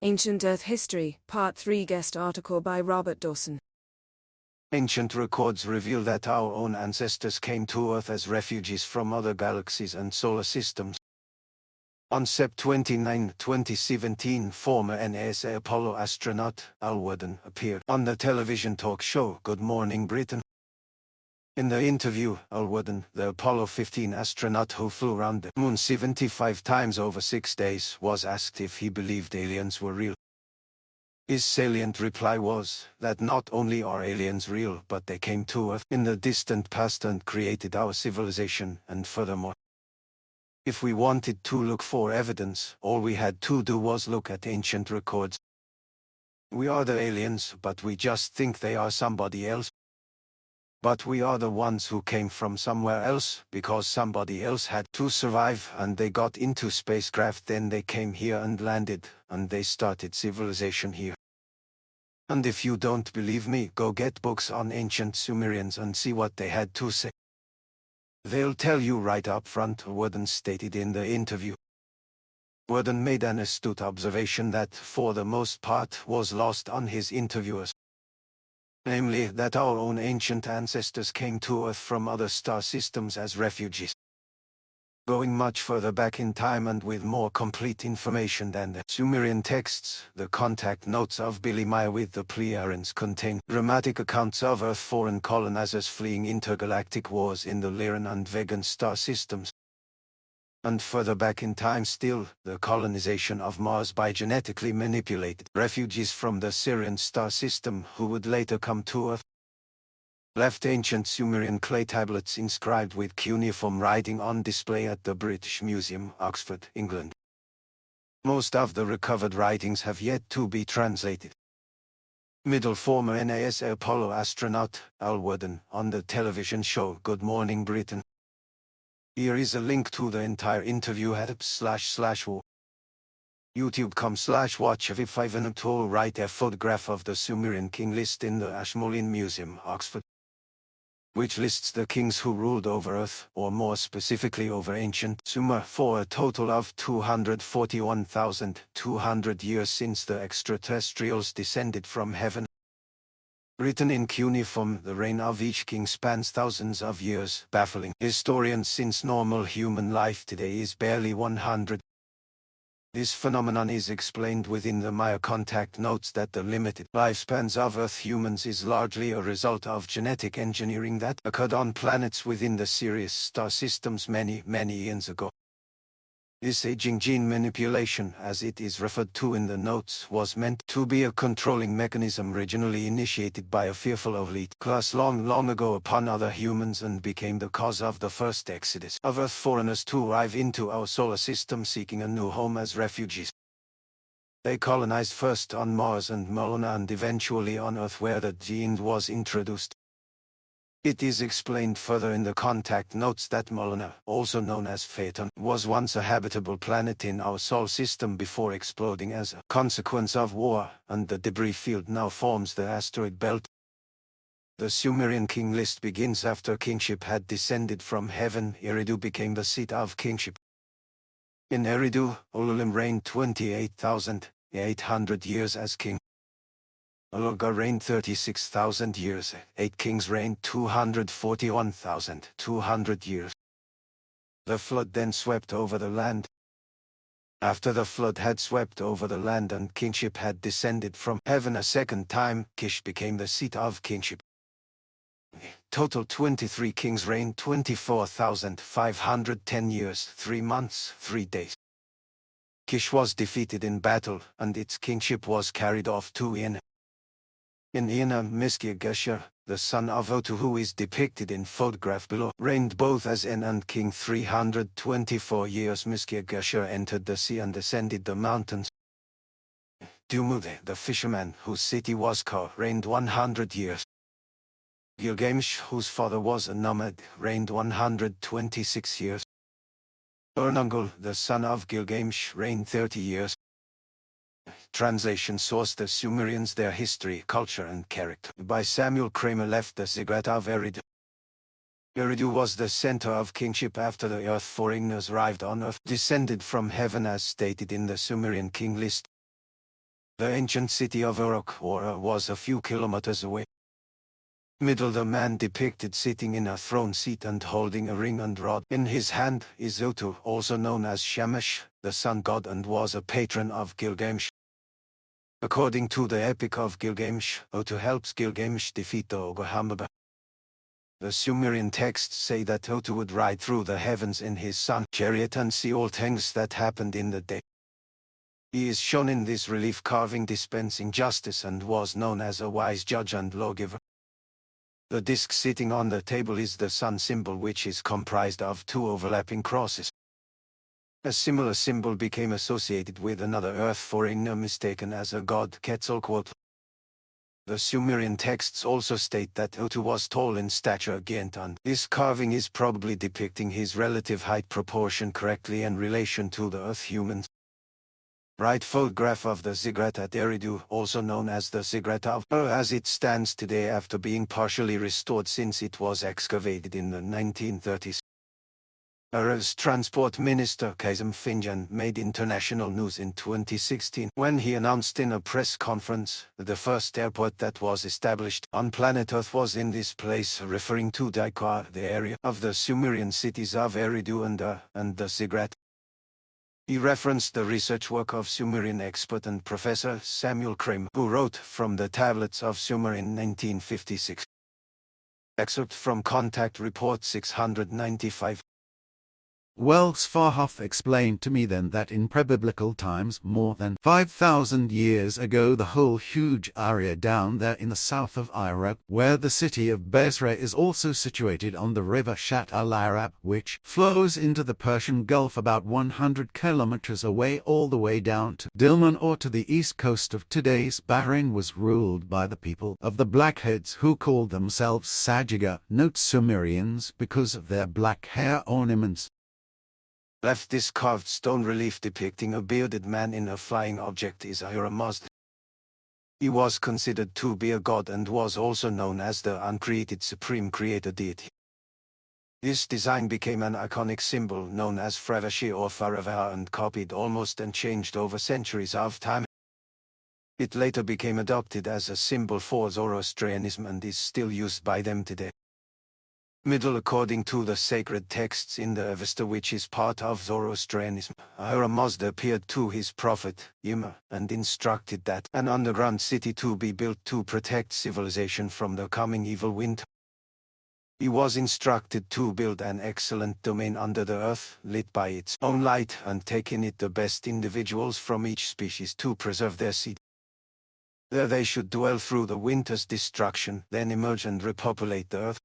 Ancient Earth History, Part 3 guest article by Robert Dawson. Ancient records reveal that our own ancestors came to Earth as refugees from other galaxies and solar systems. On Sept 29, 2017, former NASA Apollo astronaut Worden appeared on the television talk show Good Morning Britain. In the interview, Worden, the Apollo 15 astronaut who flew around the moon 75 times over 6 days, was asked if he believed aliens were real. His salient reply was that not only are aliens real, but they came to Earth in the distant past and created our civilization, and furthermore, if we wanted to look for evidence, all we had to do was look at ancient records. We are the aliens, but we just think they are somebody else. But we are the ones who came from somewhere else, because somebody else had to survive, and they got into spacecraft, then they came here and landed, and they started civilization here. And if you don't believe me, go get books on ancient Sumerians and see what they had to say. They'll tell you right up front, Worden stated in the interview. Worden made an astute observation that, for the most part, was lost on his interviewers. Namely, that our own ancient ancestors came to Earth from other star systems as refugees. Going much further back in time and with more complete information than the Sumerian texts, the contact notes of Billy Meyer with the Pleiadians contain dramatic accounts of Earth foreign colonizers fleeing intergalactic wars in the Lyran and Vegan star systems. And further back in time still, the colonization of Mars by genetically manipulated refugees from the Sirian star system who would later come to Earth. Left ancient Sumerian clay tablets inscribed with cuneiform writing on display at the British Museum, Oxford, England. Most of the recovered writings have yet to be translated. Middle former NASA Apollo astronaut Worden on the television show Good Morning Britain. Here is a link to the entire interview at youtube.com/watch to write a photograph of the Sumerian king list in the Ashmolean Museum, Oxford, which lists the kings who ruled over Earth, or more specifically over ancient Sumer, for a total of 241,200 years since the extraterrestrials descended from heaven. Written in cuneiform, the reign of each king spans thousands of years, baffling historians since normal human life today is barely 100. This phenomenon is explained within the Maya contact notes that the limited lifespans of Earth humans is largely a result of genetic engineering that occurred on planets within the Sirius star systems many eons ago. This aging gene manipulation, as it is referred to in the notes, was meant to be a controlling mechanism originally initiated by a fearful elite class long ago upon other humans, and became the cause of the first exodus of Earth foreigners to arrive into our solar system seeking a new home as refugees. They colonized first on Mars and Melona and eventually on Earth, where the gene was introduced. It is explained further in the contact notes that Melona, also known as Phaeton, was once a habitable planet in our solar system before exploding as a consequence of war, and the debris field now forms the asteroid belt. The Sumerian king list begins after kingship had descended from heaven. Eridu became the seat of kingship. In Eridu, Ululim reigned 28,800 years as king. Alurga reigned 36,000 years, 8 kings reigned 241,200 years. The flood then swept over the land. After the flood had swept over the land and kingship had descended from heaven a second time, Kish became the seat of kingship. Total 23 kings reigned 24,510 years, 3 months, 3 days. Kish was defeated in battle, and its kingship was carried off to Ina. In Ina, Miskir-Gesher, the son of Otu, who is depicted in photograph below, reigned both as En and king 324 years. Miskir-Gesher entered the sea and ascended the mountains. Dumude, the fisherman, whose city was Kar, reigned 100 years. Gilgamesh, whose father was a nomad, reigned 126 years. Urnungul, the son of Gilgamesh, reigned 30 years. Translation source: The Sumerians, Their History, Culture and Character, by Samuel Kramer. Left the Ziggurat of Eridu. Eridu was the center of kingship after the Earth foreigners arrived on Earth, descended from heaven as stated in the Sumerian king list. The ancient city of Uruk was a few kilometers away. Middle the man depicted sitting in a throne seat and holding a ring and rod in his hand is Utu, also known as Shamash, the sun god, and was a patron of Gilgamesh. According to the Epic of Gilgamesh, Utu helps Gilgamesh defeat the ogre Humaba. The Sumerian texts say that Utu would ride through the heavens in his sun chariot and see all things that happened in the day. He is shown in this relief carving dispensing justice and was known as a wise judge and lawgiver. The disc sitting on the table is the sun symbol, which is comprised of two overlapping crosses. A similar symbol became associated with another earth foreigner mistaken as a god Quetzalcoatl. The Sumerian texts also state that Utu was tall in stature and this carving is probably depicting his relative height proportion correctly in relation to the earth humans. Right photograph of the ziggurat at Eridu, also known as the ziggurat of Ur as it stands today after being partially restored since it was excavated in the 1930s. Ur's transport minister Kazem Finjan made international news in 2016 when he announced in a press conference the first airport that was established on planet Earth was in this place, referring to Daikar, the area of the Sumerian cities of Eridu and the ziggurat. He referenced the research work of Sumerian expert and Professor Samuel Krim, who wrote from the tablets of Sumer in 1956. Excerpt from Contact Report 695. Wells Farhoff explained to me then that in pre-biblical times, more than 5,000 years ago, the whole huge area down there in the south of Iraq, where the city of Basra is also situated on the river Shat al-Arab, which flows into the Persian Gulf about 100 kilometers away all the way down to Dilmun or to the east coast of today's Bahrain, was ruled by the people of the Blackheads, who called themselves Sajiga, note Sumerians, because of their black hair ornaments. Left this carved stone relief depicting a bearded man in a flying object is Ahura Mazda. He was considered to be a god and was also known as the uncreated supreme creator deity. This design became an iconic symbol known as Fravashi or Faravaha and copied almost and changed over centuries of time. It later became adopted as a symbol for Zoroastrianism and is still used by them today. Middle according to the sacred texts in the Avesta, which is part of Zoroastrianism, Ahura Mazda appeared to his prophet, Yma, and instructed that an underground city to be built to protect civilization from the coming evil wind. He was instructed to build an excellent domain under the earth, lit by its own light, and take in it the best individuals from each species to preserve their seed. There they should dwell through the winter's destruction, then emerge and repopulate the earth.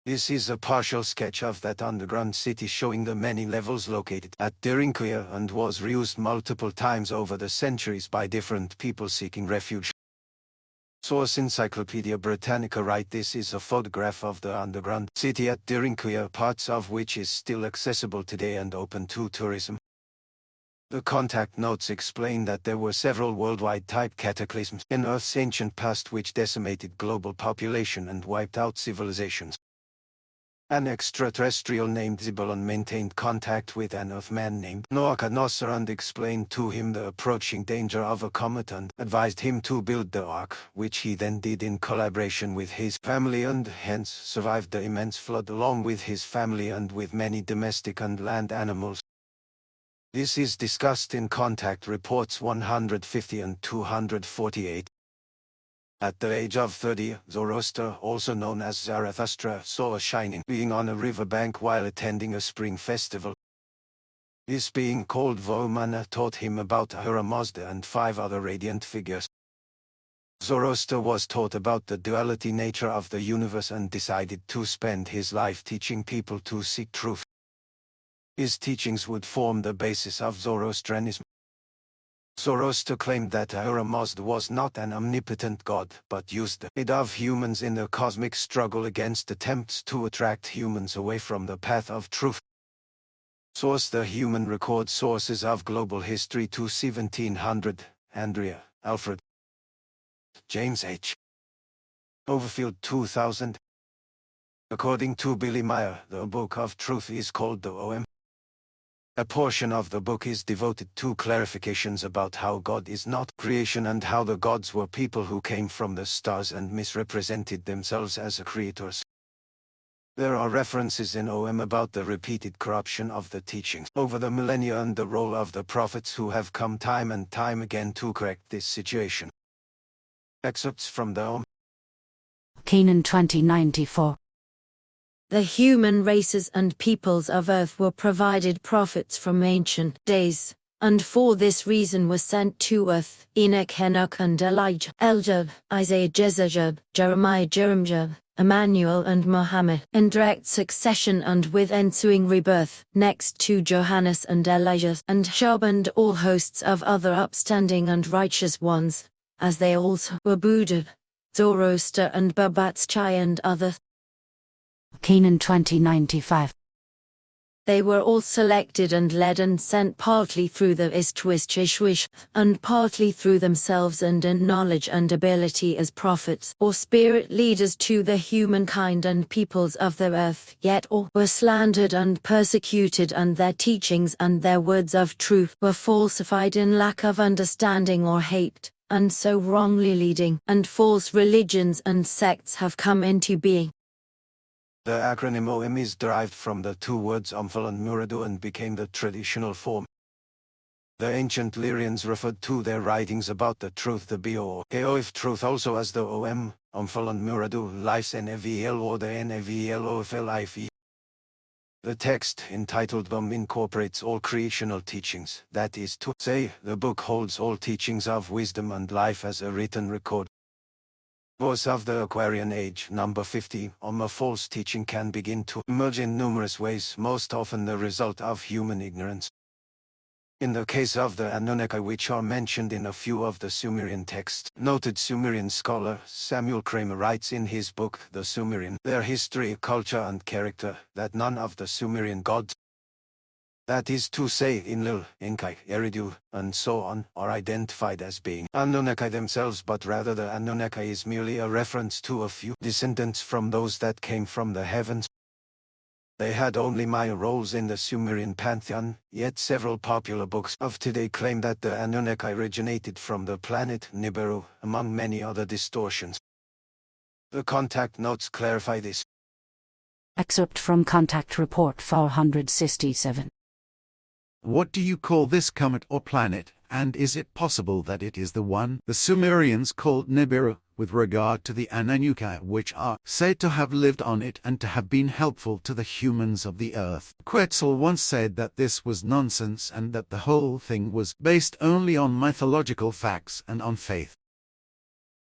This is a partial sketch of that underground city showing the many levels located at Derinkuya and was reused multiple times over the centuries by different people seeking refuge. Source Encyclopedia Britannica. Right, this is a photograph of the underground city at Derinkuya, parts of which is still accessible today and open to tourism. The contact notes explain that there were several worldwide type cataclysms in Earth's ancient past which decimated global population and wiped out civilizations. An extraterrestrial named Zebulon maintained contact with an Earthman named Nabucodonosor and explained to him the approaching danger of a comet and advised him to build the Ark, which he then did in collaboration with his family and hence survived the immense flood along with his family and with many domestic and land animals. This is discussed in Contact Reports 150 and 248. At the age of 30, Zoroaster, also known as Zarathustra, saw a shining being on a riverbank while attending a spring festival. This being called Vomana taught him about Ahura Mazda and 5 other radiant figures. Zoroaster was taught about the duality nature of the universe and decided to spend his life teaching people to seek truth. His teachings would form the basis of Zoroastrianism. Zoroaster claimed that Ahura Mazda was not an omnipotent god, but used the aid of humans in the cosmic struggle against attempts to attract humans away from the path of truth. Source: The Human Record, Sources of Global History to 1700, Andrea, Alfred. James H. Overfield 2000. According to Billy Meyer, the Book of Truth is called the O.M. A portion of the book is devoted to clarifications about how God is not creation and how the gods were people who came from the stars and misrepresented themselves as creators. There are references in OM about the repeated corruption of the teachings over the millennia and the role of the prophets who have come time and time again to correct this situation. Excerpts from the OM. Kenan 2094. The human races and peoples of earth were provided prophets from ancient days, and for this reason were sent to earth: Enoch, Enoch and Elijah, Eljab, Isaiah, Jezajab, Jeremiah, Jeremjab, Emmanuel and Mohammed, in direct succession and with ensuing rebirth, next to Johannes and Elijah and Job and all hosts of other upstanding and righteous ones, as they also were Buddha, Zoroaster and Babbatschai and others. Kenan 2095. They were all selected and led and sent partly through the Istwishishwish, and partly through themselves and in knowledge and ability as prophets or spirit leaders to the humankind and peoples of the earth. Yet all were slandered and persecuted, and their teachings and their words of truth were falsified in lack of understanding or hate, and so wrongly leading and false religions and sects have come into being. The acronym OM is derived from the two words Omphal and Muradu and became the traditional form. The ancient Lyrians referred to their writings about the truth, the BOOF truth, also as the OM, Omphal and Muradu, lives NAVL or the NAVLOFLIFE. The text, entitled BOM, incorporates all creational teachings, that is to say, the book holds all teachings of wisdom and life as a written record. Voice of the Aquarian Age, number 50. A false teaching can begin to emerge in numerous ways, most often the result of human ignorance. In the case of the Anunnaki, which are mentioned in a few of the Sumerian texts, noted Sumerian scholar Samuel Kramer writes in his book, The Sumerian, Their History, Culture and Character, that none of the Sumerian gods, that is to say Enlil, Enki, Eridu, and so on, are identified as being Anunnaki themselves, but rather the Anunnaki is merely a reference to a few descendants from those that came from the heavens. They had only Maya roles in the Sumerian pantheon, yet several popular books of today claim that the Anunnaki originated from the planet Nibiru, among many other distortions. The contact notes clarify this. Excerpt from Contact Report 467. What do you call this comet or planet, and is it possible that it is the one the Sumerians called Nibiru, with regard to the Anunnaki, which are said to have lived on it and to have been helpful to the humans of the earth? Quetzal once said that this was nonsense and that the whole thing was based only on mythological facts and on faith.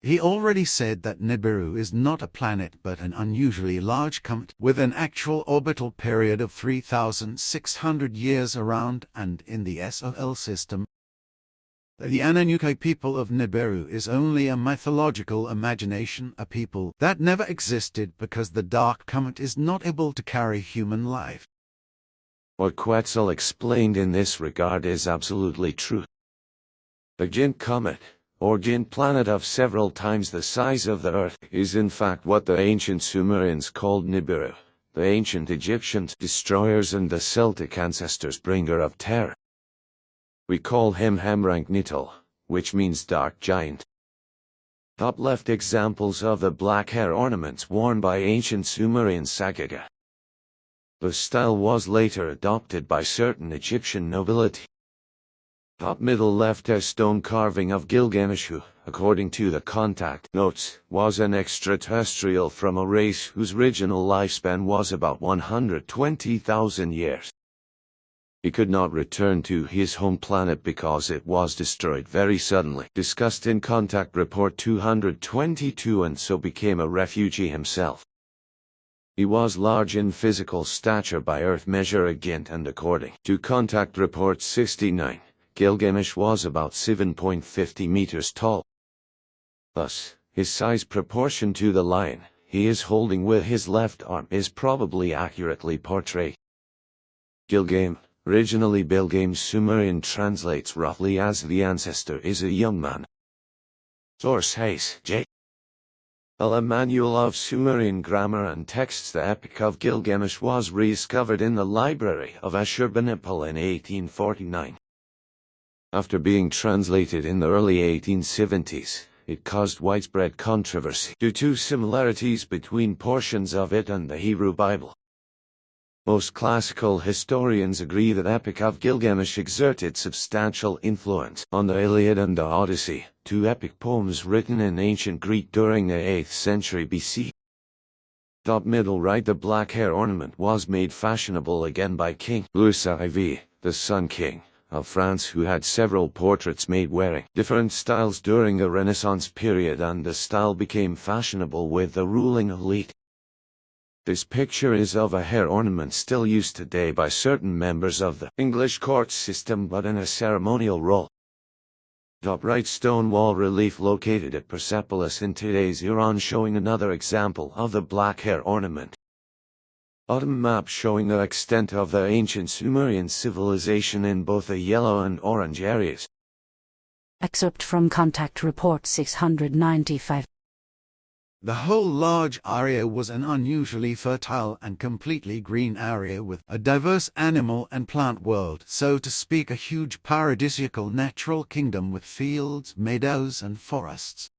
He already said that Nibiru is not a planet but an unusually large comet with an actual orbital period of 3,600 years around and in the SOL system. The Anunnaki people of Nibiru is only a mythological imagination, a people that never existed because the dark comet is not able to carry human life. What Quetzal explained in this regard is absolutely true. The Jinn comet, or Jinn planet of several times the size of the Earth, is in fact what the ancient Sumerians called Nibiru, the ancient Egyptians destroyers and the Celtic ancestors bringer of terror. We call him Hamrank Nital, which means dark giant. Top left examples of the black hair ornaments worn by ancient Sumerian Sagaga. The style was later adopted by certain Egyptian nobility. Top middle left a stone carving of Gilgamesh who, according to the contact notes, was an extraterrestrial from a race whose original lifespan was about 120,000 years. He could not return to his home planet because it was destroyed very suddenly, discussed in Contact Report 222, and so became a refugee himself. He was large in physical stature by Earth measure again, and according to Contact Report 69, Gilgamesh was about 7.50 meters tall. Thus, his size proportion to the lion he is holding with his left arm is probably accurately portrayed. Gilgame, originally Bilgame's Sumerian, translates roughly as the ancestor is a young man. Source Hayes, J. A manual of Sumerian grammar and texts. The Epic of Gilgamesh was rediscovered in the library of Ashurbanipal in 1849. After being translated in the early 1870s, it caused widespread controversy due to similarities between portions of it and the Hebrew Bible. Most classical historians agree that Epic of Gilgamesh exerted substantial influence on the Iliad and the Odyssey, two epic poems written in ancient Greek during the 8th century BC. Middle right. The black hair ornament was made fashionable again by King Louis IV, the Sun King of France, who had several portraits made wearing different styles during the Renaissance period, and the style became fashionable with the ruling elite. This picture is of a hair ornament still used today by certain members of the English court system, but in a ceremonial role. Right. Stone wall relief located at Persepolis in today's Iran, showing another example of the black hair ornament. Map showing the extent of the ancient Sumerian civilization in both the yellow and orange areas. Excerpt from Contact Report 695. The whole large area was an unusually fertile and completely green area with a diverse animal and plant world, so to speak, a huge paradisiacal natural kingdom with fields, meadows and forests.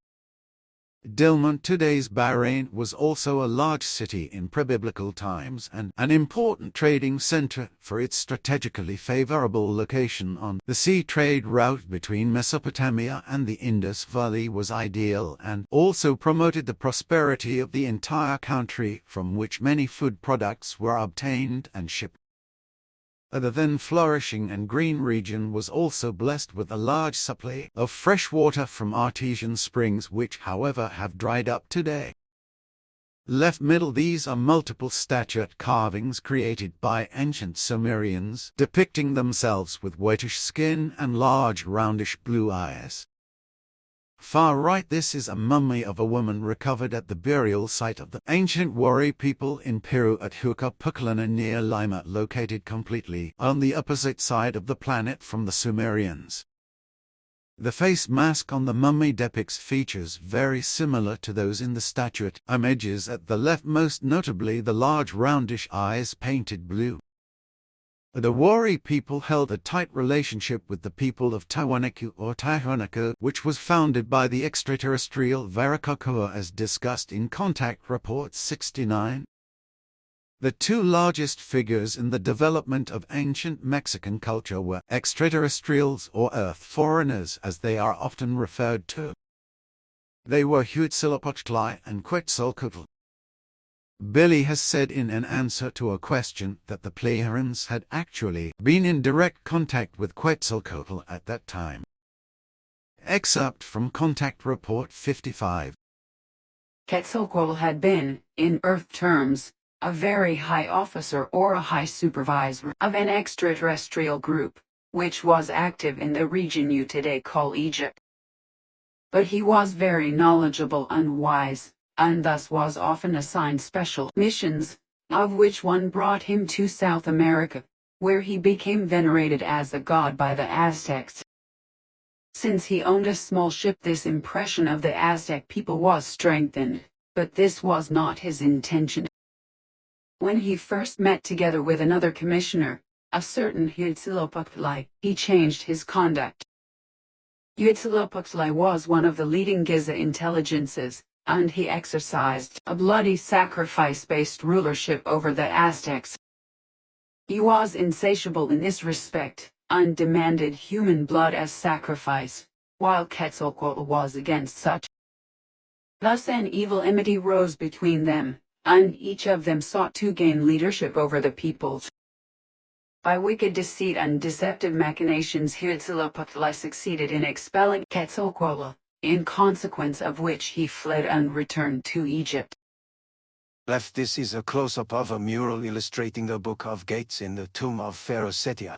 Dilmun, today's Bahrain, was also a large city in pre-biblical times and an important trading center for its strategically favorable location on the sea. Trade route between Mesopotamia and the Indus Valley was ideal and also promoted the prosperity of the entire country, from which many food products were obtained and shipped. The then flourishing and green region was also blessed with a large supply of fresh water from artesian springs, which, however, have dried up today. Left middle, these are multiple statuette carvings created by ancient Sumerians, depicting themselves with whitish skin and large roundish blue eyes. Far right, this is a mummy of a woman recovered at the burial site of the ancient Wari people in Peru at Huaca near Lima, located completely on the opposite side of the planet from the Sumerians. The face mask on the mummy depicts features very similar to those in the statuette images at the left, most notably the large roundish eyes painted blue. The Wari people held a tight relationship with the people of Tiwanaku or Tiwanaku, which was founded by the extraterrestrial Viracocha, as discussed in Contact Report 69. The two largest figures in the development of ancient Mexican culture were extraterrestrials, or Earth foreigners as they are often referred to. They were Huitzilopochtli and Quetzalcoatl. Billy has said in an answer to a question that the Pleiadians had actually been in direct contact with Quetzalcoatl at that time. Excerpt from Contact Report 55. Quetzalcoatl had been, in Earth terms, a very high officer or a high supervisor of an extraterrestrial group, which was active in the region you today call Egypt. But he was very knowledgeable and wise, and thus was often assigned special missions, of which one brought him to South America, where he became venerated as a god by the Aztecs. Since he owned a small ship, this impression of the Aztec people was strengthened, but this was not his intention. When he first met together with another commissioner, a certain Huitzilopochtli, he changed his conduct. Huitzilopochtli was one of the leading Giza intelligences, and he exercised a bloody sacrifice-based rulership over the Aztecs. He was insatiable in this respect, and demanded human blood as sacrifice, while Quetzalcoatl was against such. Thus an evil enmity rose between them, and each of them sought to gain leadership over the peoples. By wicked deceit and deceptive machinations, Huitzilopochtli succeeded in expelling Quetzalcoatl, in consequence of which he fled and returned to Egypt. Left, this is a close-up of a mural illustrating the Book of Gates in the tomb of Pharaoh Seti.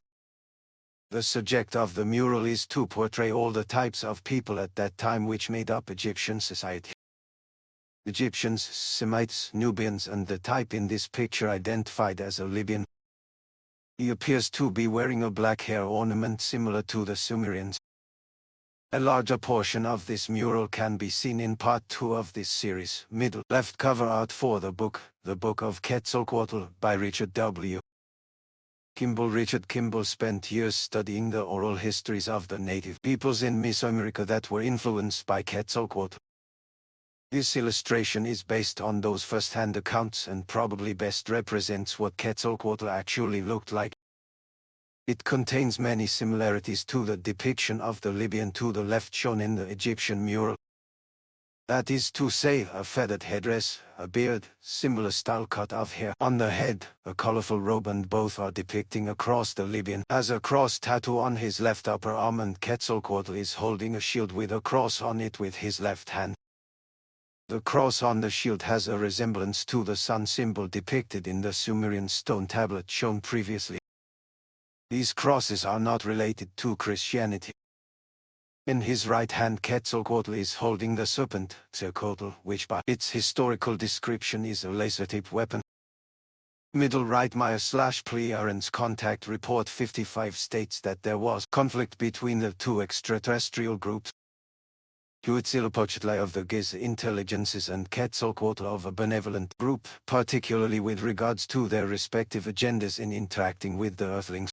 The subject of the mural is to portray all the types of people at that time which made up Egyptian society. Egyptians, Semites, Nubians, and the type in this picture identified as a Libyan. He appears to be wearing a black hair ornament similar to the Sumerians. A larger portion of this mural can be seen in part 2 of this series, middle left cover art for the book of Quetzalcoatl by Richard W. Kimball. Richard Kimball spent years studying the oral histories of the native peoples in Mesoamerica that were influenced by Quetzalcoatl. This illustration is based on those first-hand accounts and probably best represents what Quetzalcoatl actually looked like. It contains many similarities to the depiction of the Libyan to the left shown in the Egyptian mural. That is to say, a feathered headdress, a beard, similar style cut of hair on the head, a colorful robe, and both are depicting a cross. The Libyan has a cross tattoo on his left upper arm, and Quetzalcoatl is holding a shield with a cross on it with his left hand. The cross on the shield has a resemblance to the sun symbol depicted in the Sumerian stone tablet shown previously. These crosses are not related to Christianity. In his right hand, Quetzalcoatl is holding the serpent, Quetzalcoatl, which by its historical description is a laser-tipped weapon. Middle right, Maya/Clearance Contact Report 55 states that there was conflict between the two extraterrestrial groups. Huitzilopochtli of the Giz intelligences and Quetzalcoatl of a benevolent group, particularly with regards to their respective agendas in interacting with the Earthlings.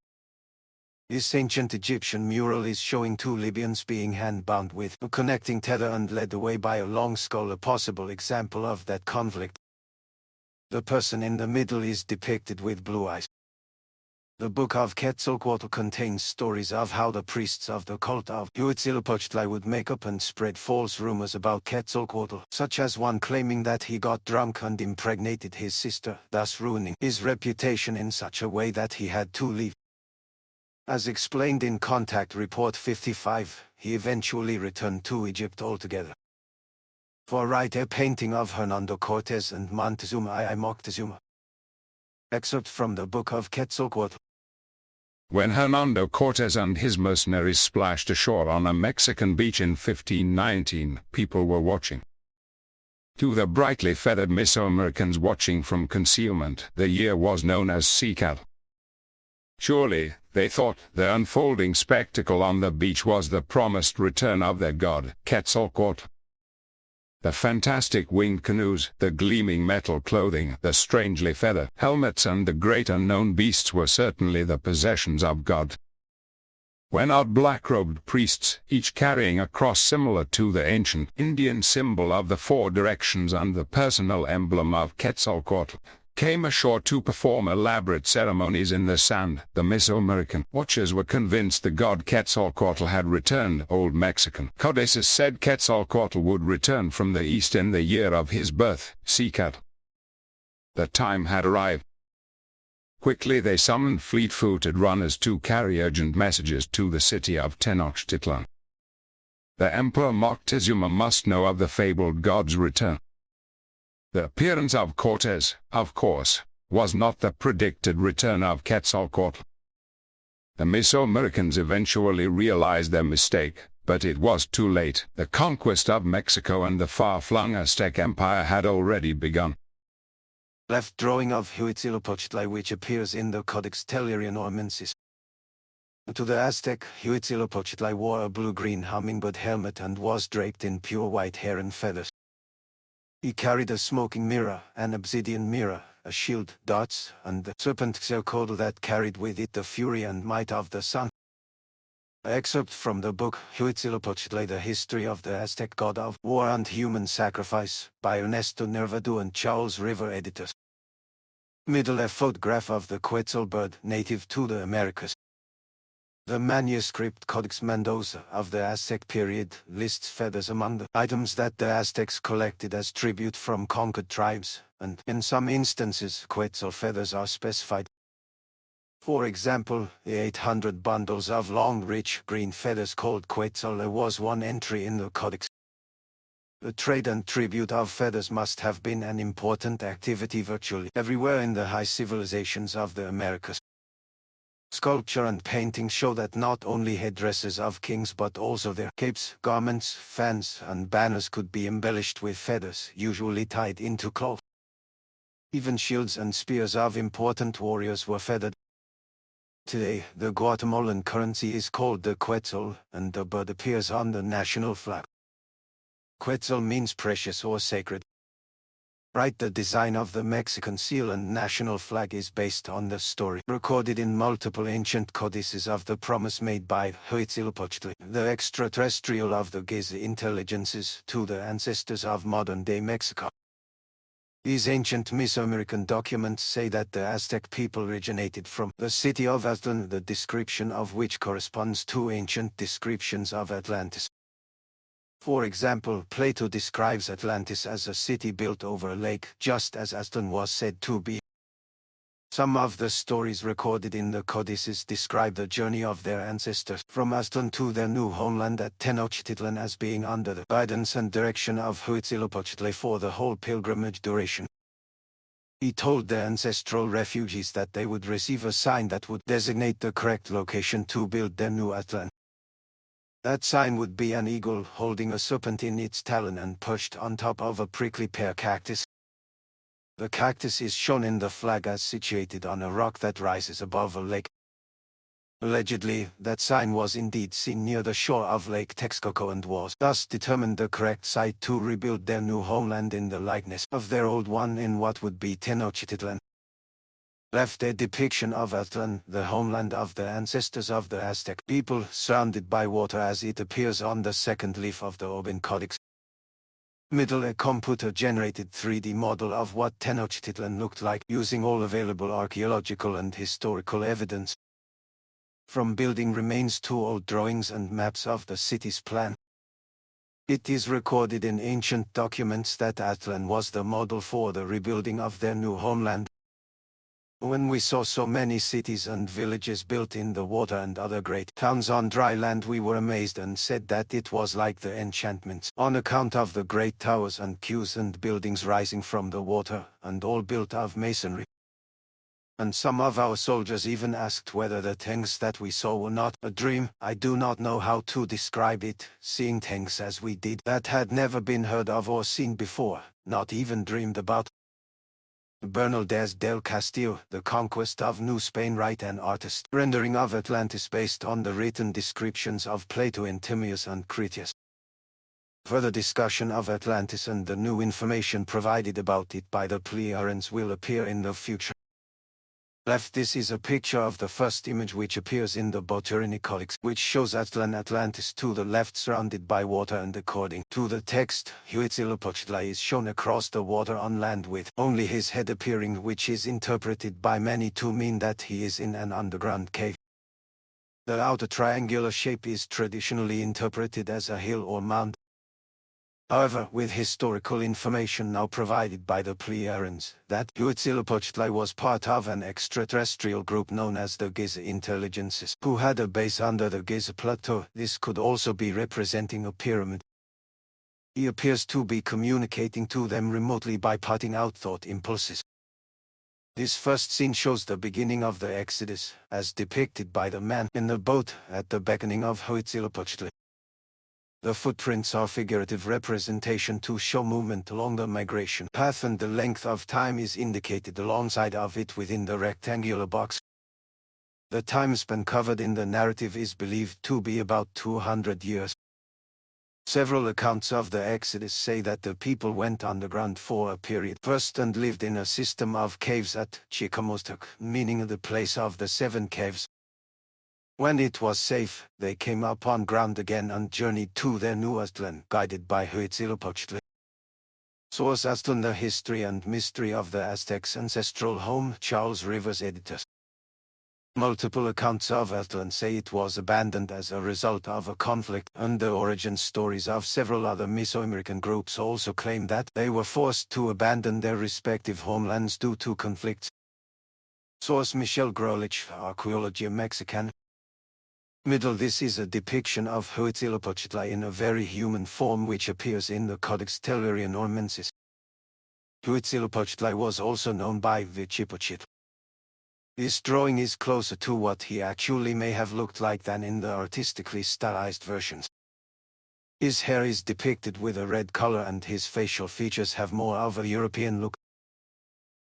This ancient Egyptian mural is showing two Libyans being hand-bound with a connecting tether and led away by a long skull, a possible example of that conflict. The person in the middle is depicted with blue eyes. The Book of Quetzalcoatl contains stories of how the priests of the cult of Huitzilopochtli would make up and spread false rumors about Quetzalcoatl, such as one claiming that he got drunk and impregnated his sister, thus ruining his reputation in such a way that he had to leave. As explained in Contact Report 55, he eventually returned to Egypt altogether. For write a painting of Hernando Cortés and Montezuma I Moctezuma. Excerpt from the Book of Quetzalcoatl. When Hernando Cortés and his mercenaries splashed ashore on a Mexican beach in 1519, people were watching. To the brightly feathered Mesoamericans watching from concealment, the year was known as Sikal. Surely, they thought, the unfolding spectacle on the beach was the promised return of their god, Quetzalcoatl. The fantastic winged canoes, the gleaming metal clothing, the strangely feathered helmets, and the great unknown beasts were certainly the possessions of God. When our black-robed priests, each carrying a cross similar to the ancient Indian symbol of the four directions and the personal emblem of Quetzalcoatl, came ashore to perform elaborate ceremonies in the sand, the Mesoamerican watchers were convinced the god Quetzalcoatl had returned. Old Mexican codices said Quetzalcoatl would return from the east in the year of his birth, Sikal. The time had arrived. Quickly they summoned fleet-footed runners to carry urgent messages to the city of Tenochtitlan. The Emperor Moctezuma must know of the fabled god's return. The appearance of Cortés, of course, was not the predicted return of Quetzalcoatl. The Mesoamericans eventually realized their mistake, but it was too late. The conquest of Mexico and the far-flung Aztec Empire had already begun. Left drawing of Huitzilopochtli, which appears in the Codex Tellurian-Ormensis. To the Aztec, Huitzilopochtli wore a blue-green hummingbird helmet and was draped in pure white hair and feathers. He carried a smoking mirror, an obsidian mirror, a shield, darts, and the serpent Quetzalcoatl that carried with it the fury and might of the sun. Excerpt from the book Huitzilopochtli, The History of the Aztec God of War and Human Sacrifice, by Ernesto Nervado and Charles River, editors. Middle left photograph of the Quetzal bird, native to the Americas. The manuscript Codex Mendoza of the Aztec period lists feathers among the items that the Aztecs collected as tribute from conquered tribes, and in some instances Quetzal feathers are specified. For example, the 800 bundles of long rich green feathers called Quetzal was one entry in the Codex. The trade and tribute of feathers must have been an important activity virtually everywhere in the high civilizations of the Americas. Sculpture and painting show that not only headdresses of kings but also their capes, garments, fans, and banners could be embellished with feathers, usually tied into cloth. Even shields and spears of important warriors were feathered. Today, the Guatemalan currency is called the quetzal, and the bird appears on the national flag. Quetzal means precious or sacred. Right, the design of the Mexican seal and national flag is based on the story recorded in multiple ancient codices of the promise made by Huitzilopochtli, the extraterrestrial of the Giza intelligences, to the ancestors of modern-day Mexico. These ancient Mesoamerican documents say that the Aztec people originated from the city of Aztlan, the description of which corresponds to ancient descriptions of Atlantis. For example, Plato describes Atlantis as a city built over a lake, just as Aztlan was said to be. Some of the stories recorded in the codices describe the journey of their ancestors from Aztlan to their new homeland at Tenochtitlan as being under the guidance and direction of Huitzilopochtli for the whole pilgrimage duration. He told the ancestral refugees that they would receive a sign that would designate the correct location to build their new Aztlan. That sign would be an eagle holding a serpent in its talon and perched on top of a prickly pear cactus. The cactus is shown in the flag as situated on a rock that rises above a lake. Allegedly, that sign was indeed seen near the shore of Lake Texcoco and was thus determined the correct site to rebuild their new homeland in the likeness of their old one in what would be Tenochtitlan. Left a depiction of Aztlan, the homeland of the ancestors of the Aztec people, surrounded by water as it appears on the second leaf of the Oban Codex. Middle, a computer-generated 3D model of what Tenochtitlan looked like using all available archaeological and historical evidence. From building remains to old drawings and maps of the city's plan. It is recorded in ancient documents that Aztlan was the model for the rebuilding of their new homeland. When we saw so many cities and villages built in the water and other great towns on dry land, we were amazed and said that it was like the enchantments, on account of the great towers and quays and buildings rising from the water, and all built of masonry. And some of our soldiers even asked whether the things that we saw were not a dream. I do not know how to describe it, seeing things as we did that had never been heard of or seen before, not even dreamed about. Bernaldez del Castillo, The Conquest of New Spain, write an artist rendering of Atlantis based on the written descriptions of Plato in Timaeus and Critias. Further discussion of Atlantis and the new information provided about it by the Pleiadians will appear in the future. Left, this is a picture of the first image which appears in the Boturini Codex, which shows Aztlan Atlantis to the left surrounded by water, and according to the text, Huitzilopochtli is shown across the water on land with only his head appearing, which is interpreted by many to mean that he is in an underground cave. The outer triangular shape is traditionally interpreted as a hill or mound. However, with historical information now provided by the Pleiadians, that Huitzilopochtli was part of an extraterrestrial group known as the Giza intelligences, who had a base under the Giza plateau, this could also be representing a pyramid. He appears to be communicating to them remotely by putting out thought impulses. This first scene shows the beginning of the Exodus, as depicted by the man in the boat at the beckoning of Huitzilopochtli. The footprints are figurative representation to show movement along the migration path, and the length of time is indicated alongside of it within the rectangular box. The time span covered in the narrative is believed to be about 200 years. Several accounts of the Exodus say that the people went underground for a period first and lived in a system of caves at Chikamostok, meaning the place of the 7 caves. When it was safe, they came up on ground again and journeyed to their new Aztlan, guided by Huitzilopochtli. Source: Aztlan, The History and Mystery of the Aztecs' Ancestral Home, Charles Rivers, editors. Multiple accounts of Aztlan say it was abandoned as a result of a conflict, and the origin stories of several other Mesoamerican groups also claim that they were forced to abandon their respective homelands due to conflicts. Source: Michel Grolich, Archaeologia Mexicana. Middle, this is a depiction of Huitzilopochtli in a very human form which appears in the Codex Tellurian-Ormensis. Huitzilopochtli was also known by Vichipochitl. This drawing is closer to what he actually may have looked like than in the artistically stylized versions. His hair is depicted with a red color and his facial features have more of a European look.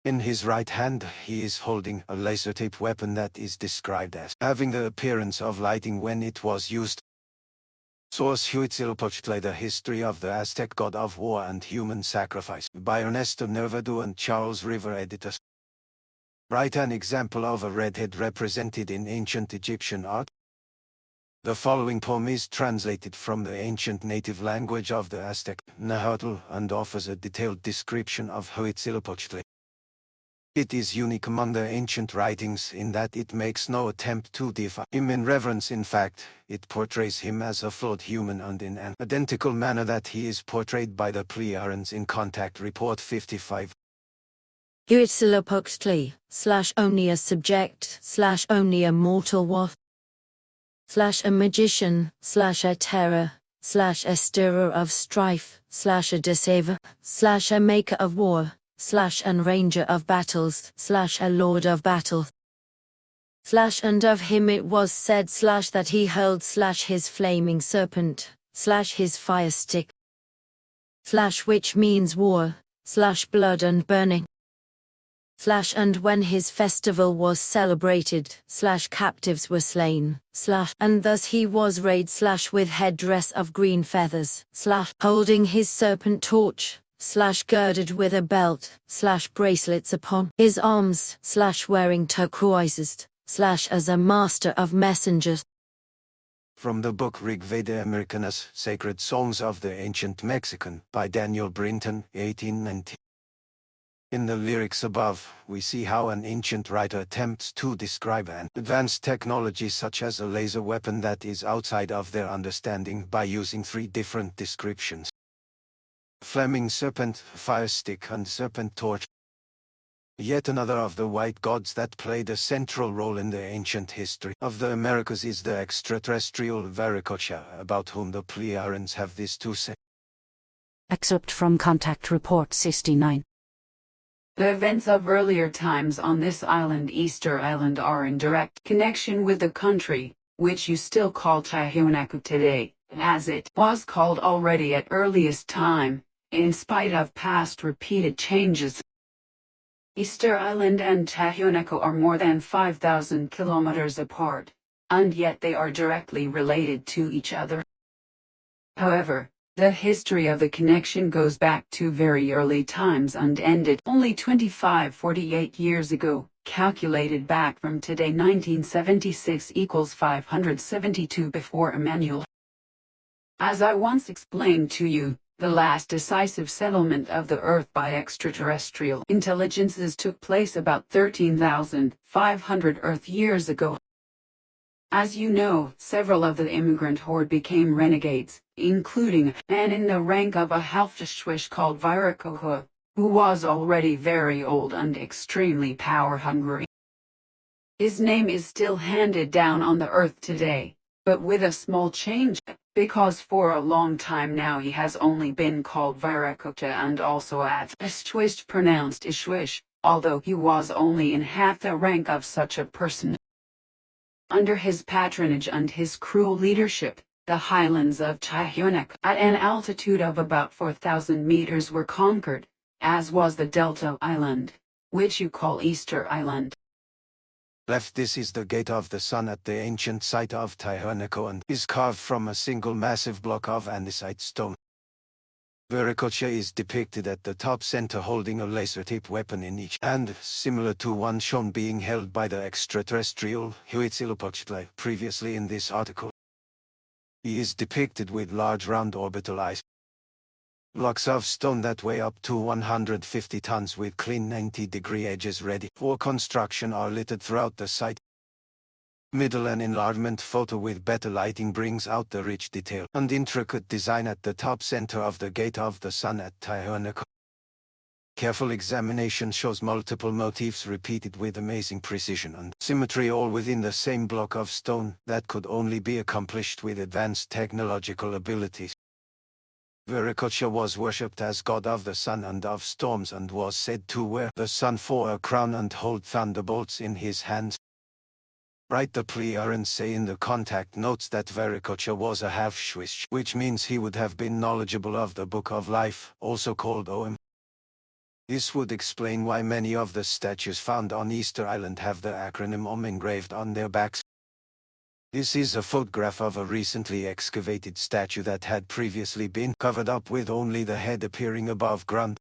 In his right hand, he is holding a laser-type weapon that is described as having the appearance of lighting when it was used. Source: Huitzilopochtli, The History of the Aztec God of War and Human Sacrifice, by Ernesto Nervado and Charles River, editors. Write an example of a redhead represented in ancient Egyptian art. The following poem is translated from the ancient native language of the Aztec, Nahuatl, and offers a detailed description of Huitzilopochtli. It is unique among the ancient writings in that it makes no attempt to defy him in reverence. In fact, it portrays him as a flawed human and in an identical manner that he is portrayed by the Pleiadians in Contact Report 55. Huitzilopochtli, only a subject, only a mortal was, a magician, a terror, a stirrer of strife, a deceiver, a maker of war, and ranger of battles, a lord of battle. And of him it was said that he hurled his flaming serpent, his fire stick, which means war, blood and burning. And when his festival was celebrated, captives were slain, and thus he was rayed with headdress of green feathers, holding his serpent torch, girded with a belt, bracelets upon his arms, wearing turquoises, as a master of messengers. From the book Rig Veda Americanus, Sacred Songs of the Ancient Mexican, by Daniel Brinton, 1890. In the lyrics above, we see how an ancient writer attempts to describe an advanced technology such as a laser weapon that is outside of their understanding by using three different descriptions: flaming serpent, fire stick, and serpent torch. Yet another of the white gods that played a central role in the ancient history of the Americas is the extraterrestrial Viracocha, about whom the Pleiadians have this to say. Excerpt from Contact Report 69. The events of earlier times on this island, Easter Island, are in direct connection with the country, which you still call Tiahuanaco today, as it was called already at earliest time, in spite of past repeated changes. Easter Island and Tiahuanaco are more than 5,000 kilometers apart, and yet they are directly related to each other. However, the history of the connection goes back to very early times and ended only 48 years ago, calculated back from today 1976 equals 572 before Emmanuel. As I once explained to you, the last decisive settlement of the Earth by extraterrestrial intelligences took place about 13,500 Earth years ago. As you know, several of the immigrant horde became renegades, including a man in the rank of a half-Swish called Viracocha, who was already very old and extremely power-hungry. His name is still handed down on the Earth today, but with a small change, because for a long time now he has only been called Viracocha and also at Ishwish, pronounced Ishwish, although he was only in half the rank of such a person. Under his patronage and his cruel leadership, the highlands of Tiahuanaco at an altitude of about 4,000 meters were conquered, as was the Delta Island, which you call Easter Island. Left, this is the Gate of the Sun at the ancient site of Tiahuanaco and is carved from a single massive block of andesite stone. Viracocha is depicted at the top center holding a laser-type weapon in each hand, similar to one shown being held by the extraterrestrial Huitzilopochtli previously in this article. He is depicted with large round orbital eyes. Blocks of stone that weigh up to 150 tons with clean 90-degree edges ready for construction are littered throughout the site. Middle an enlargement photo with better lighting brings out the rich detail and intricate design at the top center of the Gate of the Sun at Tiahuanaco. Careful examination shows multiple motifs repeated with amazing precision and symmetry, all within the same block of stone that could only be accomplished with advanced technological abilities. Viracocha was worshipped as god of the sun and of storms and was said to wear the sun for a crown and hold thunderbolts in his hands. Right, the Pleiadians say in the contact notes that Viracocha was a half-Swish, which means he would have been knowledgeable of the Book of Life, also called Oem. This would explain why many of the statues found on Easter Island have the acronym OM engraved on their backs. This is a photograph of a recently excavated statue that had previously been covered up with only the head appearing above ground.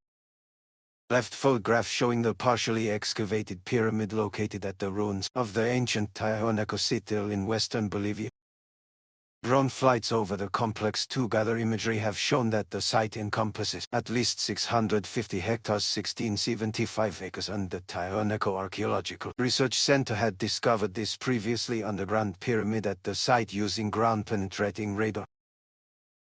Left photograph showing the partially excavated pyramid located at the ruins of the ancient Tiahuanaco citadel in western Bolivia. Drone flights over the complex to gather imagery have shown that the site encompasses at least 650 hectares 1675 acres, and the Tiahuanaco Archaeological Research Center had discovered this previously underground pyramid at the site using ground-penetrating radar.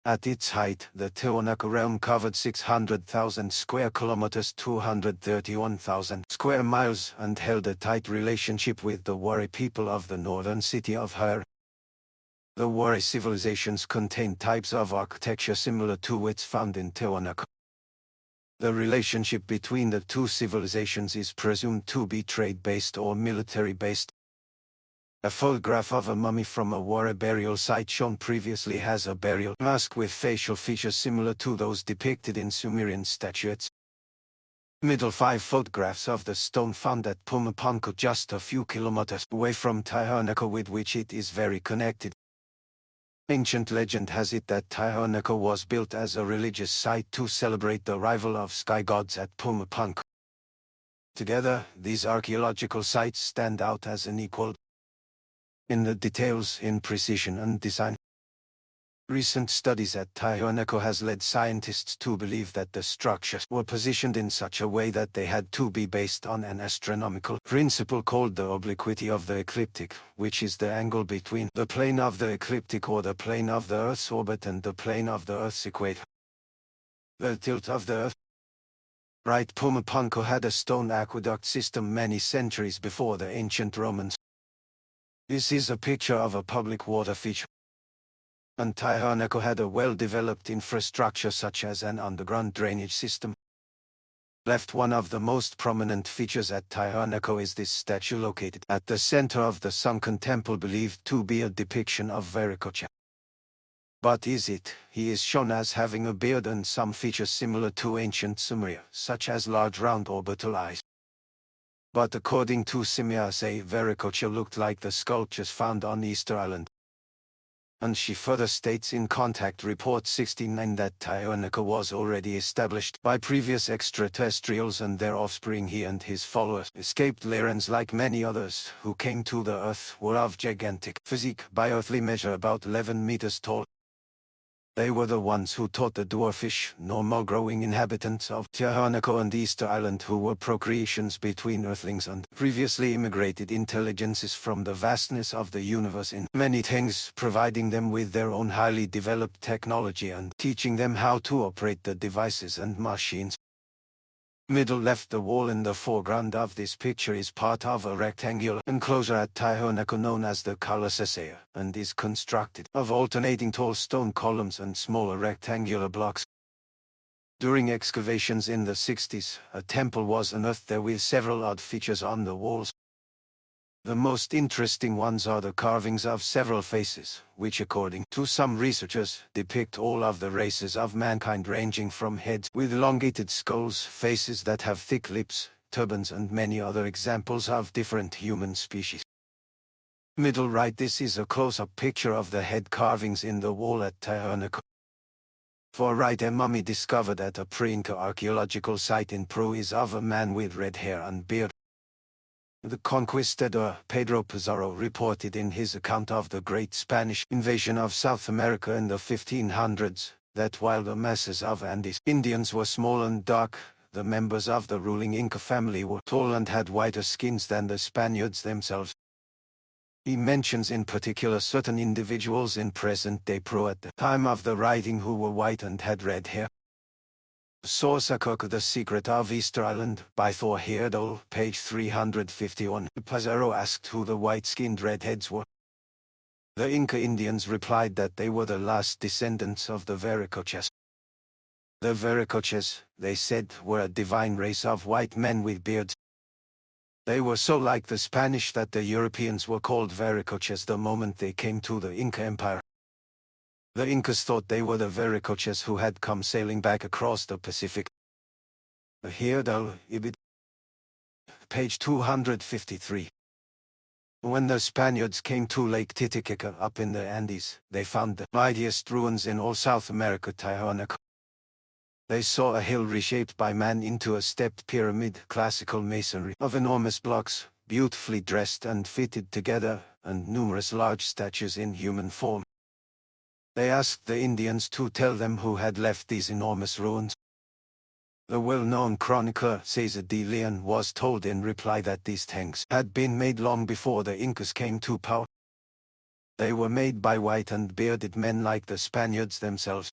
At its height, the Tiahuanaco realm covered 600,000 square kilometers 231,000 square miles and held a tight relationship with the Wari people of the northern city of Jaén. The Wari civilizations contain types of architecture similar to what's found in Tiahuanaco. The relationship between the two civilizations is presumed to be trade-based or military-based. A photograph of a mummy from a Wari burial site shown previously has a burial mask with facial features similar to those depicted in Sumerian statuettes. Middle 5 photographs of the stone found at Pumapunku, just a few kilometers away from Tiahuanaco, with which it is very connected. Ancient legend has it that Tiahuanaco was built as a religious site to celebrate the arrival of sky gods at Pumapunku. Together, these archaeological sites stand out as unequaled in the details, in precision and design. Recent studies at Tiahuanaco has led scientists to believe that the structures were positioned in such a way that they had to be based on an astronomical principle called the obliquity of the ecliptic, which is the angle between the plane of the ecliptic or the plane of the Earth's orbit and the plane of the Earth's equator. The tilt of the Earth. Right, Pumapunku had a stone aqueduct system many centuries before the ancient Romans. This is a picture of a public water feature. And Tiahuanaco had a well-developed infrastructure such as an underground drainage system. Left, one of the most prominent features at Tiahuanaco is this statue located at the center of the sunken temple, believed to be a depiction of Viracocha. But is it? He is shown as having a beard and some features similar to ancient Sumeria, such as large round orbital eyes. But according to Simiase, Viracocha looked like the sculptures found on Easter Island. And she further states in Contact Report 69 that Tiahuanaco was already established by previous extraterrestrials and their offspring. He and his followers, escaped Lyrans like many others who came to the Earth, were of gigantic physique, by earthly measure about 11 meters tall. They were the ones who taught the dwarfish, normal-growing inhabitants of Tiahuanaco and Easter Island, who were procreations between Earthlings and previously immigrated intelligences from the vastness of the universe in many things, providing them with their own highly developed technology and teaching them how to operate the devices and machines. Middle left, the wall in the foreground of this picture is part of a rectangular enclosure at Tiahuanaco known as the Kalasasea, and is constructed of alternating tall stone columns and smaller rectangular blocks. During excavations in the 60s, a temple was unearthed there with several odd features on the walls. The most interesting ones are the carvings of several faces, which according to some researchers, depict all of the races of mankind, ranging from heads with elongated skulls, faces that have thick lips, turbans, and many other examples of different human species. Middle right, this is a close-up picture of the head carvings in the wall at Tiahuanaco. Far right, a mummy discovered at a pre-Inca archaeological site in Peru is of a man with red hair and beard. The conquistador Pedro Pizarro reported in his account of the Great Spanish Invasion of South America in the 1500s, that while the masses of Andes Indians were small and dark, the members of the ruling Inca family were tall and had whiter skins than the Spaniards themselves. He mentions in particular certain individuals in present-day Peru at the time of the writing who were white and had red hair. Sourcecook, The Secret of Easter Island, by Thor Heyerdahl, page 351. Pizarro asked who the white-skinned redheads were. The Inca Indians replied that they were the last descendants of the Viracochas. The Viracochas, they said, were a divine race of white men with beards. They were so like the Spanish that the Europeans were called Viracochas the moment they came to the Inca Empire. The Incas thought they were the Viracochas who had come sailing back across the Pacific. Heyerdahl, Ibid. Page 253. When the Spaniards came to Lake Titicaca up in the Andes, they found the mightiest ruins in all South America, Tijuana. They saw a hill reshaped by man into a stepped pyramid, classical masonry of enormous blocks, beautifully dressed and fitted together, and numerous large statues in human form. They asked the Indians to tell them who had left these enormous ruins. The well-known chronicler Cesar de Leon was told in reply that these tanks had been made long before the Incas came to power. They were made by white and bearded men like the Spaniards themselves.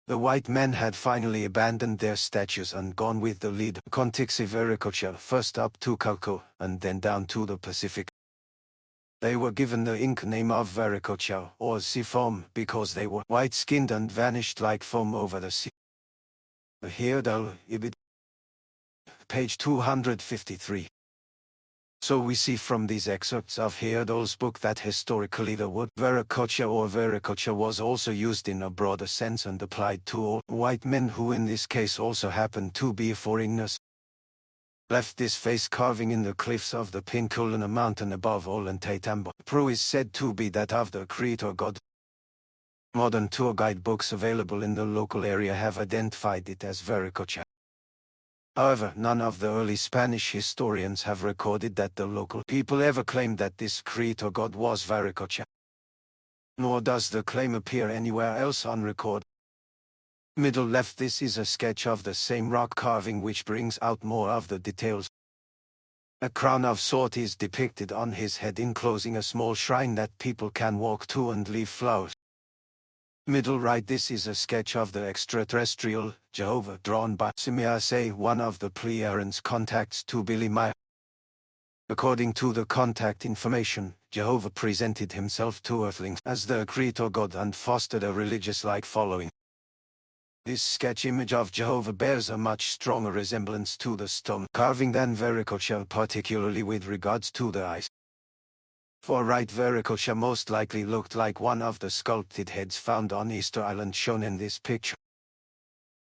The white men had finally abandoned their statues and gone with the lead Contixi Viracocha first up to Cauco, and then down to the Pacific. They were given the Inca name of Viracocha, or sea foam, because they were white-skinned and vanished like foam over the sea. Heyerdahl, Ibid. Page 253. So we see from these excerpts of Heyerdahl's book that historically the word Viracocha or Viracocha was also used in a broader sense and applied to all white men who in this case also happened to be foreigners. Left this face carving in the cliffs of the Pinculina mountain above Ollantaytambo. Peru is said to be that of the Creator God. Modern tour guide books available in the local area have identified it as Viracocha. However, none of the early Spanish historians have recorded that the local people ever claimed that this Creator God was Viracocha. Nor does the claim appear anywhere else on record. Middle left, this is a sketch of the same rock carving which brings out more of the details. A crown of sort is depicted on his head enclosing a small shrine that people can walk to and leave flowers. Middle right, this is a sketch of the extraterrestrial, Jehovah, drawn by Simiase, one of the Pleiadians' contacts to Billy Meyer. According to the contact information, Jehovah presented himself to Earthlings as the Creator God and fostered a religious-like following. This sketch image of Jehovah bears a much stronger resemblance to the stone carving than Viracocha, particularly with regards to the eyes. For right, Viracocha most likely looked like one of the sculpted heads found on Easter Island shown in this picture.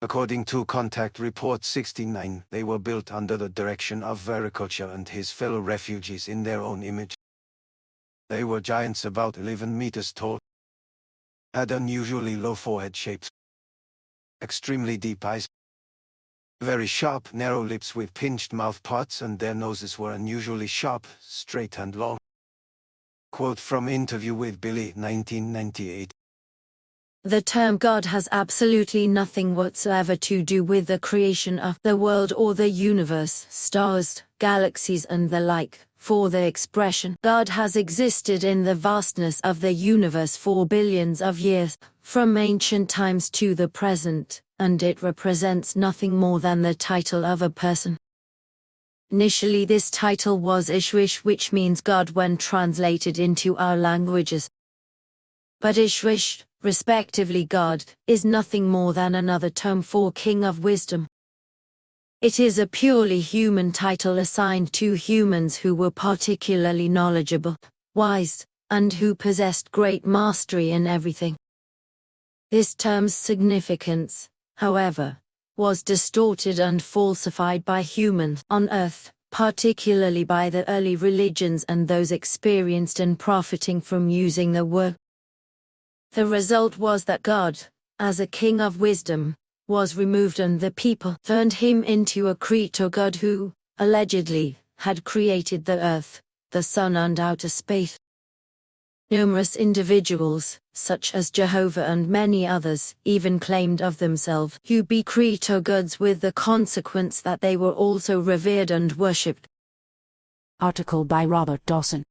According to Contact Report 69, they were built under the direction of Viracocha and his fellow refugees in their own image. They were giants about 11 meters tall, had unusually low forehead shapes, extremely deep eyes, very sharp, narrow lips with pinched mouth parts, and their noses were unusually sharp, straight and long. Quote from Interview with Billy, 1998. The term God has absolutely nothing whatsoever to do with the creation of the world or the universe, stars, galaxies and the like, for the expression God has existed in the vastness of the universe for billions of years, from ancient times to the present, and it represents nothing more than the title of a person. Initially this title was Ishwish, which means God when translated into our languages. But Ishwish, respectively God, is nothing more than another term for King of Wisdom. It is a purely human title assigned to humans who were particularly knowledgeable, wise, and who possessed great mastery in everything. This term's significance, however, was distorted and falsified by humans on Earth, particularly by the early religions and those experienced in profiting from using the word. The result was that God, as a king of wisdom, was removed and the people turned him into a creator god who, allegedly, had created the earth, the sun and outer space. Numerous individuals, such as Jehovah and many others, even claimed of themselves to be creator gods, with the consequence that they were also revered and worshipped. Article by Robert Dawson.